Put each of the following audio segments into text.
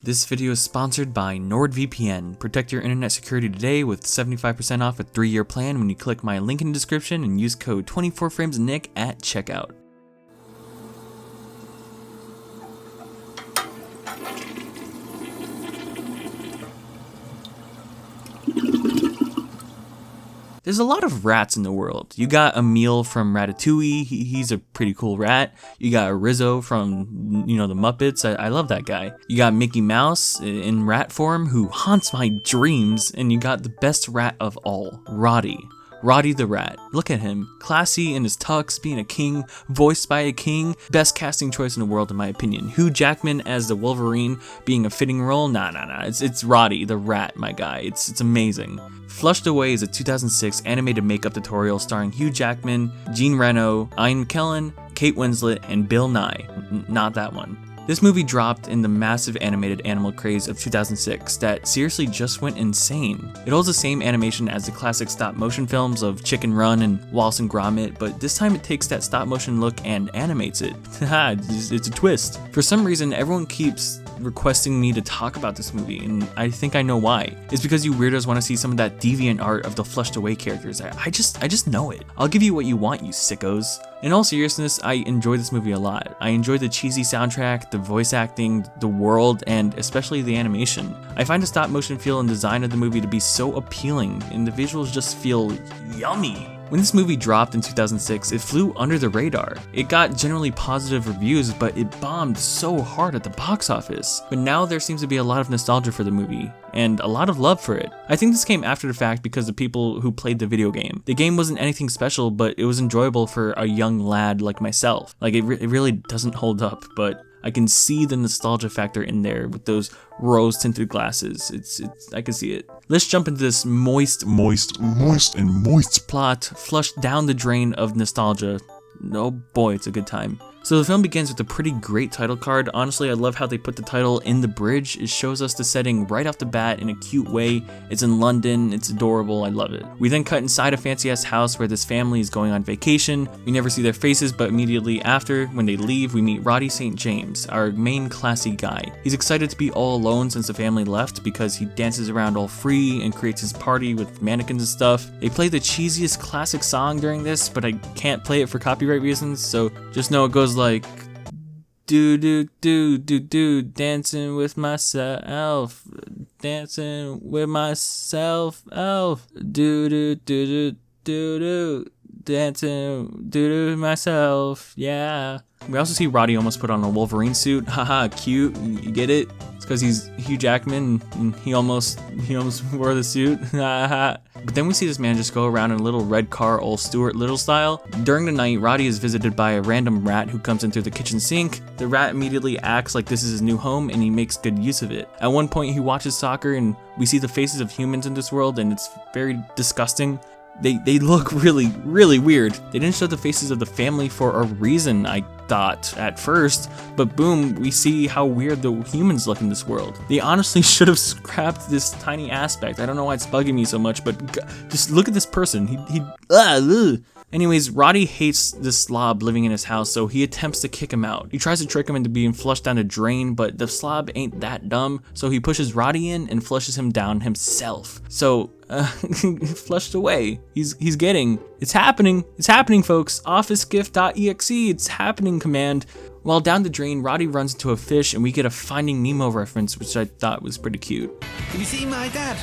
This video is sponsored by NordVPN. Protect your internet security today with 75% off a 3-year plan when you click my link in the description and use code 24framesnick at checkout. There's a lot of rats in the world. You got Emil from Ratatouille, he's a pretty cool rat. You got Rizzo from, the Muppets, I love that guy. You got Mickey Mouse in rat form who haunts my dreams, and you got the best rat of all, Roddy. Roddy the Rat. Look at him. Classy in his tux, being a king, voiced by a king. Best casting choice in the world in my opinion. Hugh Jackman as the Wolverine being a fitting role? Nah. It's Roddy the Rat, my guy. It's amazing. Flushed Away is a 2006 animated makeup tutorial starring Hugh Jackman, Jean Reno, Ian McKellen, Kate Winslet, and Bill Nye. Not that one. This movie dropped in the massive animated animal craze of 2006 that seriously just went insane. It holds the same animation as the classic stop motion films of Chicken Run and Wallace and Gromit, but this time it takes that stop motion look and animates it. Haha, it's a twist. For some reason, everyone keeps requesting me to talk about this movie, and I think I know why. It's because you weirdos want to see some of that deviant art of the Flushed Away characters. I just know it. I'll give you what you want, you sickos. In all seriousness, I enjoy this movie a lot. I enjoy the cheesy soundtrack, the voice acting, the world, and especially the animation. I find the stop motion feel and design of the movie to be so appealing, and the visuals just feel yummy. When this movie dropped in 2006, it flew under the radar. It got generally positive reviews, but it bombed so hard at the box office. But now there seems to be a lot of nostalgia for the movie, and a lot of love for it. I think this came after the fact because of people who played the video game. The game wasn't anything special, but it was enjoyable for a young lad like myself. Like, it really doesn't hold up, but I can see the nostalgia factor in there with those rose-tinted glasses. I can see it. Let's jump into this moist plot, flushed down the drain of nostalgia. Oh boy, it's a good time. So the film begins with a pretty great title card. Honestly, I love how they put the title in the bridge. It shows us the setting right off the bat in a cute way. It's in London, it's adorable, I love it. We then cut inside a fancy ass house where this family is going on vacation. We never see their faces, but immediately after, when they leave, we meet Roddy St. James, our main classy guy. He's excited to be all alone since the family left because he dances around all free and creates his party with mannequins and stuff. They play the cheesiest classic song during this, but I can't play it for copyright reasons, so just know it goes like do, dancing with myself, dancing with myself, elf, dancing, myself, yeah. We also see Roddy almost put on a Wolverine suit. Haha, cute. You get it? It's because he's Hugh Jackman and he almost wore the suit. But then we see this man just go around in a little red car, old Stuart Little style. During the night, Roddy is visited by a random rat who comes in through the kitchen sink. The rat immediately acts like this is his new home and he makes good use of it. At one point, he watches soccer and we see the faces of humans in this world and it's very disgusting. They look really weird. They didn't show the faces of the family for a reason, I thought at first, but boom, we see how weird the humans look in this world. They honestly should have scrapped this tiny aspect. I don't know why it's bugging me so much, but just look at this person. Anyways, Roddy hates this slob living in his house, so he attempts to kick him out. He tries to trick him into being flushed down a drain, but the slob ain't that dumb, so he pushes Roddy in and flushes him down himself. So, flushed away. He's getting. It's happening, folks. OfficeGIF.exe, it's happening command. While down the drain, Roddy runs into a fish and we get a Finding Nemo reference, which I thought was pretty cute. Have you seen my dad?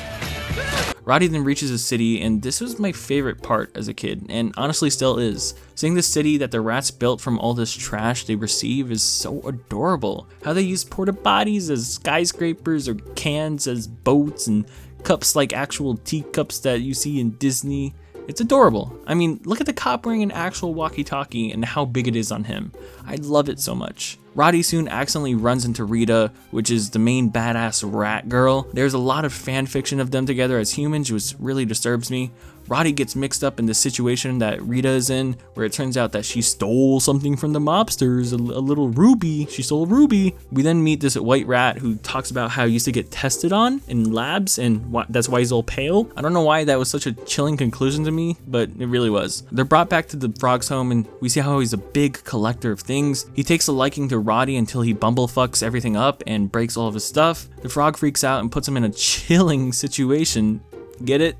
Roddy then reaches a city, and this was my favorite part as a kid, and honestly still is. Seeing the city that the rats built from all this trash they receive is so adorable. How they use porta potties as skyscrapers or cans as boats and cups like actual teacups that you see in Disney. It's adorable. I mean, look at the cop wearing an actual walkie-talkie and how big it is on him. I love it so much. Roddy soon accidentally runs into Rita, which is the main badass rat girl. There's a lot of fan fiction of them together as humans, which really disturbs me. Roddy gets mixed up in the situation that Rita is in, where it turns out that she stole something from the mobsters, a little ruby. She stole a ruby. We then meet this white rat who talks about how he used to get tested on in labs, and that's why he's all pale. I don't know why that was such a chilling conclusion to me, but it really was. They're brought back to the frog's home, and we see how he's a big collector of things. He takes a liking to Roddy until he bumblefucks everything up and breaks all of his stuff. The frog freaks out and puts him in a chilling situation. Get it?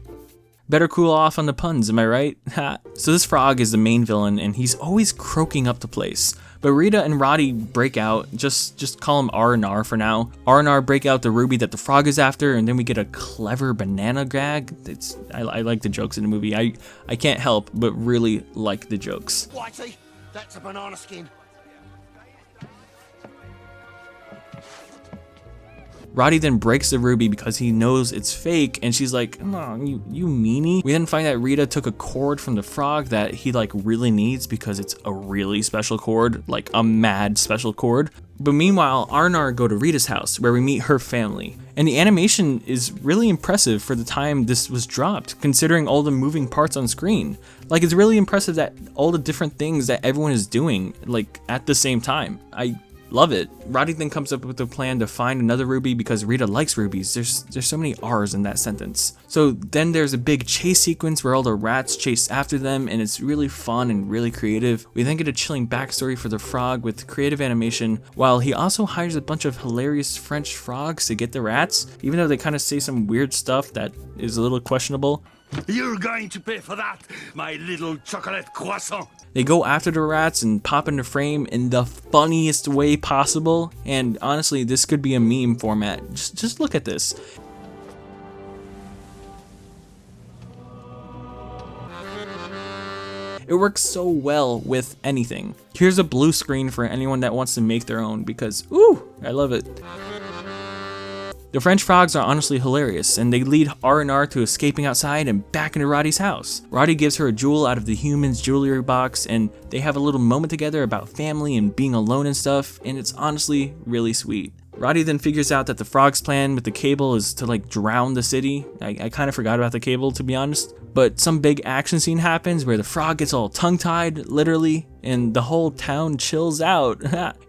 Better cool off on the puns, am I right? Ha. So this frog is the main villain, and he's always croaking up the place. But Rita and Roddy break out, just call him R&R for now. R&R break out the ruby that the frog is after, and then we get a clever banana gag. I like the jokes in the movie. I can't help but really like the jokes. Whitey, that's a banana skin. Roddy then breaks the ruby because he knows it's fake, and she's like, "Oh, you meanie." We then find that Rita took a cord from the frog that he like really needs because it's a really special cord, like a mad special cord. But meanwhile, R&R go to Rita's house where we meet her family. And the animation is really impressive for the time this was dropped, considering all the moving parts on screen. Like, it's really impressive that all the different things that everyone is doing, like, at the same time. I love it. Roddy then comes up with a plan to find another ruby because Rita likes rubies. There's so many R's in that sentence. So then there's a big chase sequence where all the rats chase after them, and it's really fun and really creative. We then get a chilling backstory for the frog with creative animation, while he also hires a bunch of hilarious French frogs to get the rats, even though they kind of say some weird stuff that is a little questionable. You're going to pay for that, my little chocolate croissant. They go after the rats and pop into frame in the funniest way possible, and honestly, this could be a meme format. Just look at this. It works so well with anything. Here's a blue screen for anyone that wants to make their own because, ooh, I love it. The French frogs are honestly hilarious, and they lead R&R to escaping outside and back into Roddy's house. Roddy gives her a jewel out of the human's jewelry box, and they have a little moment together about family and being alone and stuff, and it's honestly really sweet. Roddy then figures out that the frog's plan with the cable is to like drown the city. I kind of forgot about the cable, to be honest. But some big action scene happens where the frog gets all tongue-tied, literally, and the whole town chills out.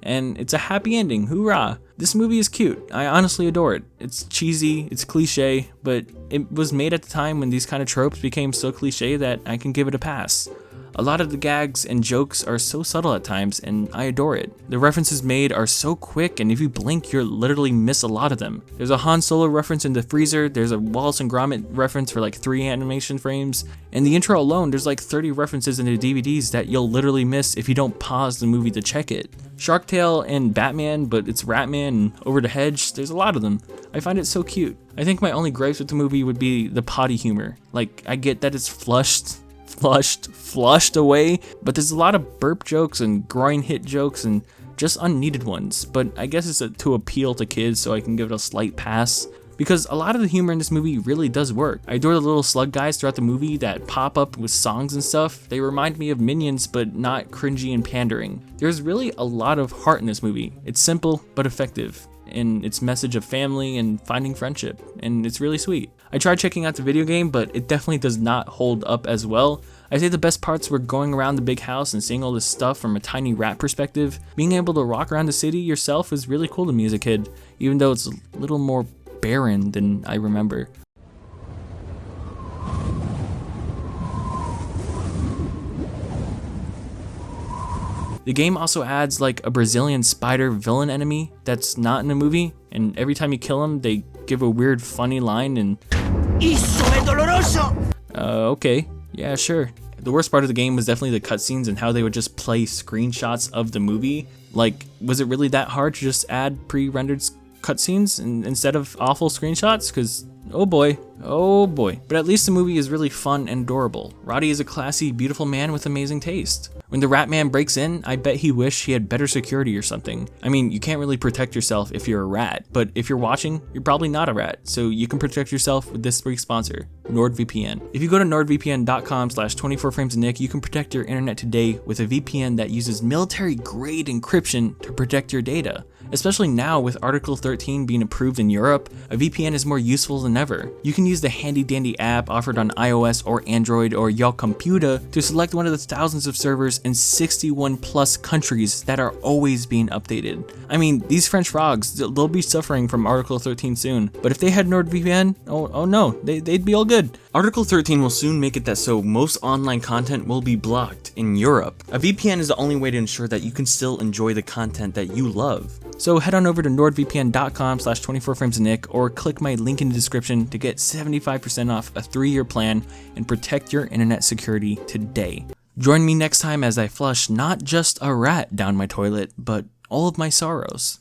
And it's a happy ending, hoorah! This movie is cute. I honestly adore it. It's cheesy, it's cliche, but it was made at the time when these kind of tropes became so cliche that I can give it a pass. A lot of the gags and jokes are so subtle at times, and I adore it. The references made are so quick, and if you blink, you'll literally miss a lot of them. There's a Han Solo reference in the freezer, there's a Wallace and Gromit reference for like 3 animation frames, and the intro alone, there's like 30 references in the DVDs that you'll literally miss if you don't pause the movie to check it. Shark Tale and Batman, but it's Ratman and Over the Hedge, there's a lot of them. I find it so cute. I think my only gripes with the movie would be the potty humor. Like, I get that it's flushed away, but there's a lot of burp jokes and groin hit jokes and just unneeded ones, but I guess it's to appeal to kids, so I can give it a slight pass. Because a lot of the humor in this movie really does work. I adore the little slug guys throughout the movie that pop up with songs and stuff. They remind me of Minions, but not cringy and pandering. There's really a lot of heart in this movie. It's simple, but effective in its message of family and finding friendship, and it's really sweet. I tried checking out the video game, but it definitely does not hold up as well. I say the best parts were going around the big house and seeing all this stuff from a tiny rat perspective. Being able to walk around the city yourself is really cool to me as a kid, even though it's a little more barren than I remember. The game also adds like a Brazilian spider villain enemy that's not in the movie, and every time you kill him, they give a weird funny line and Isso é doloroso. Okay, yeah, sure. The worst part of the game was definitely the cutscenes and how they would just play screenshots of the movie. Like, was it really that hard to just add pre-rendered cutscenes instead of awful screenshots? Because oh boy. But at least the movie is really fun and adorable. Roddy is a classy, beautiful man with amazing taste. When the rat man breaks in, I bet he wished he had better security or something. I mean, you can't really protect yourself if you're a rat, but if you're watching, you're probably not a rat, so you can protect yourself with this week's sponsor, NordVPN. If you go to nordvpn.com/24framesofnick, you can protect your internet today with a VPN that uses military-grade encryption to protect your data. Especially now with Article 13 being approved in Europe, a VPN is more useful than ever. You can use the handy dandy app offered on iOS or Android or your computer to select one of the thousands of servers in 61 plus countries that are always being updated. I mean, these French frogs, they'll be suffering from Article 13 soon, but if they had NordVPN, oh no, they'd be all good. Article 13 will soon make it that so most online content will be blocked in Europe. A VPN is the only way to ensure that you can still enjoy the content that you love. So head on over to nordvpn.com/24framesofnick or click my link in the description to get 75% off a 3-year plan and protect your internet security today. Join me next time as I flush not just a rat down my toilet, but all of my sorrows.